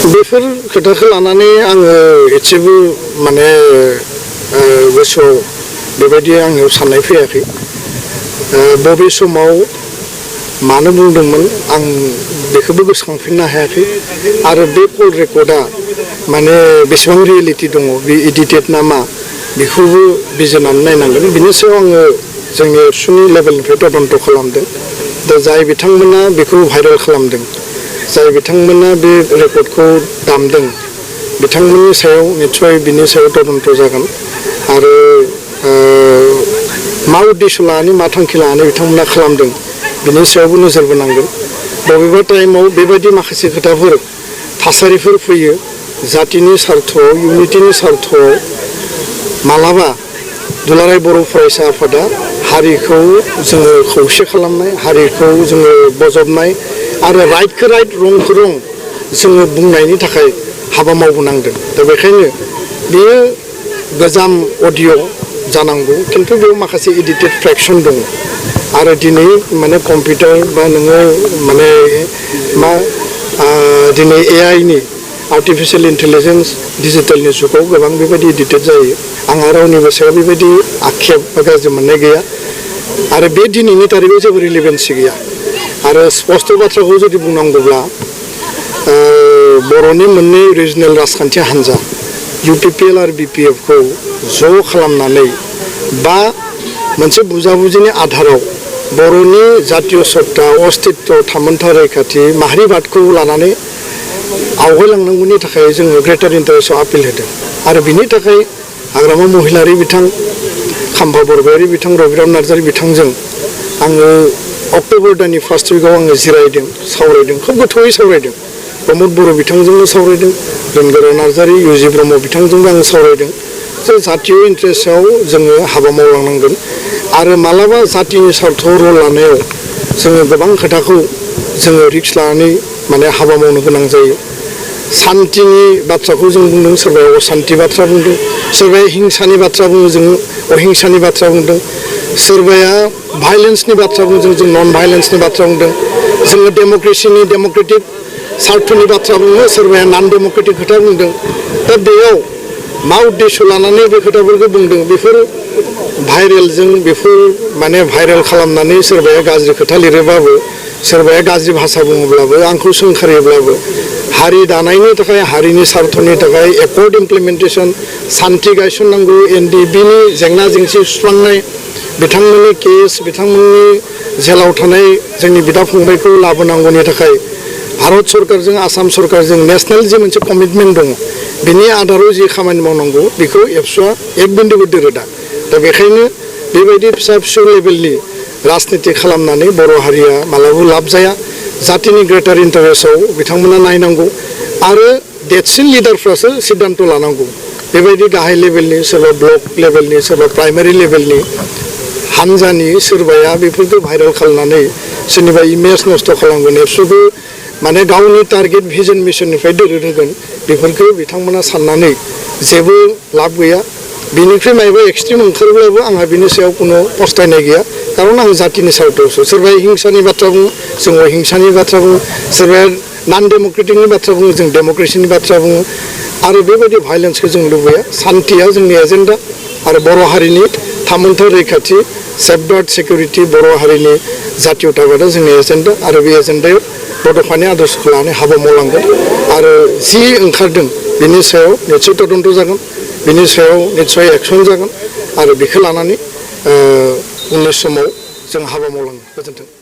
बेफोर खोथाखौ लानानै आङो एसेबो माने गोसोआव बेबायदि आंनियाव साननाय फैयाखै। बबे समाव मानो बुंदोंमोन आं बेखौबो गोसोखांफिननो हायाखै आरो बे कल रेकर्डआ माने बेसेबां रियेलिटि दङ बे एडिटेड ना मा बेखौबो बिजिरनानै नायनांगोन। बिनि सायाव आङो जोंनि एबसुनि लेभेलनिफ्राय तदन्त खालामदों। दा जाय बिथांमोना बेखौ भाइरेल खालामदों, जाय बिथांमोना बे रेकर्डखौ दामदों, बिथांमोननि सायाव निस्सय बिनि सायाव तदन्त जागोन आरो मा उद्देश्य लानानै मा थांखि लानानै बिथांमोना खालामदों बिनि सायावबो नोजोर बोनांगोन। बबेबा टाइमाव बेबायदि माखासे खोथाफोर थासारिफोर फैयो जातिनि सार्थआव, इउनिटिनि सार्थआव मालाबा दुलाराय बर' फरायसा आफादा हारिखौ जोङो खौसे खालामनाय, हारिखौ जोङो बजबनाय आरो राइटखौ राइट रंखौ रं जोङो बुंनायनि थाखाय हाबा मावबोनांदों। दा बेखायनो बेयो गोजाम अडिअ जानांगौ, खिन्थु बेयाव माखासे एडिटेड फ्रेक्सन दङ आरो दिनै माने कम्पिउटार बा नोङो माने मा दिनै एआइनि आर्टिफिशियेल इन्टेलिजेन्स डिजिटेलनि जुगाव गोबां बेबायदि एडिटेड जायो। आंहा रावनिबो सायाव बेबायदि आक्षेप बा गाज्रि मोननाय गैया आरो बे दिनैनि तारिखाव जेबो रिलेभेन्सि गैया। आरो स्पष्ट बाथ्राखौ जुदि बुंनांगौब्ला बर'नि मोननै रिजनेल राजखान्थि हान्जा इउपिपिएल आरो बिपिएफखौ ज' खालामनानै बा मोनसे बुजाबुजिनि आधाराव बर'नि जातीय सत्ता, अस्तित्व, थामोन्था रैखाथि, माहारिबादखौ लानानै आवगायलांनांगौनि थाखाय जोङो ग्रेटार इन्टारेस्टआव आपिल होदों आरो बिनि थाखाय हाग्रामा महिलारि बिथां, खाम्फा बरगयारि बिथां, रबिराम नार्जारि बिथांजों आङो अक्ट'बर दाननि फार्स्ट उइकआव आङो जिरायदों, सावरायदों, खोब गोथौयै सावरायदों। प्रमद बर' बिथांजोंबो सावरायदों, रनगोरा नार्जारि, इउजि ब्रह्म बिथांजोंबो आङो सावरायदों जे जातीय इन्टारेस्टआव जोङो हाबा मावलांनांगोन आरो मालाबा जातिनि सार्थआव रल लानायाव जोङो गोबां खोथाखौ जोङो रिक्स लानानै माने हाबा मावनो गोनां जायो। शान्तिनि बाथ्राखौ जों बुंदों, सोरबाया अशान्ति बाथ्रा बुंदों, सोरबाया हिंसानि बाथ्रा बुङो, जों अहिंसानि बाथ्रा बुंदों, सोरबाया भाइलेन्सनि बाथ्रा बुंदों, जों नन भाइलेन्सनि बाथ्रा बुंदों, जोङो डेम'क्रेसिनि डेम'क्रेटिक सार्थनि बाथ्रा बुङो, सोरबाया नन डेम'क्रेटिक खोथा बुंदों। दा बेयाव मा उद्देश्य लानानै बे खोथाफोरखौ बुंदों बेफोर भाइरेलजों बेफोर माने भाइरेल खालामनानै सोरबाया गाज्रि खोथा लिरोबाबो, सोरबाया गाज्रि भाषा बुङोब्लाबो, आंखौ सोंखारियोब्लाबो हारि दानायनि थाखाय, हारिनि सार्थनि थाखाय एकर्ड इमप्लिमेन्टेसन, शान्ति गायसननांगौ, एनडिबिनि जेंना जेंसि सुस्रांनाय, बिथांमोननि केस, बिथांमोननि जेलाव थानाय जोंनि बिदा फंबायखौ लाबोनांगौनि थाखाय भारत सरकारजों, आसाम सरकारजों नेसनेल जे मोनसे कमिटमेन्ट दङ, बिनि आधाराव जि खामानि मावनांगौ बेखौ एबसुआ एक बिन्दुबो दोरोदा। दा बेखायनो बेबायदि फिसा फिसौ लेभेलनि राजनिति खालामनानै बर' हारिया मालाबाबो लाब जाया। जातिनि ग्रेटार इन्टारेस्टआव बिथांमोना नायनांगौ आरो देरसिन लिडारफ्रासो सिद्धान्त लानांगौ। बेबायदि गाहाय लेभेलनि, सोरबा ब्लक लेभेलनि, सोरबा प्राइमारि लेभेलनि हान्जानि सोरबाया बेफोरखौ भाइरेल खालामनानै सोरनिबा इमेज नस्थ' खालामगोन, एबसुखौ माने गावनि टारगेट भिजन मिशननिफ्राय दोरोद होगोन, बेफोरखौ बिथांमोना साननानै जेबो लाब गैया। बिनिफ्राय मायबा एक्सट्रिम ओंखारोब्लाबो आंहा बिनि सायाव कुनु पस्थायनाय गैया, खारन आं जातिनि सार्थआवसो। सोरबाया हिंसानि बाथ्रा बुङो, जों अहिंसानि बाथ्रा बुङो, सोरबाया नन डेम'क्रेटिकनि बाथ्रा बुङो, जों डेम'क्रेसिनि बाथ्रा बुङो आरो बेबायदि भाइलेन्सखौ जों लुबैया। शान्तिया जोंनि एजेन्डा आरो बर' हारिनि थामोन्था रैखाथि, सेफगार्ड सिकिउरिटि, बर' हारिनि जातीयताबादा जोंनि एजेन्डा आरो बे एजेन्डायाव बड'फानि आदर्शखौ लानानै हाबा मावलांगोन आरो जि ओंखारदों बिनि सायाव निस्सय तदन्त जागोन, बिनि सायाव निस्सय एक्सन जागोन आरो बेखौ लानानै उननि समाव जों हाबा मावलांगोन। गोजोन्थों।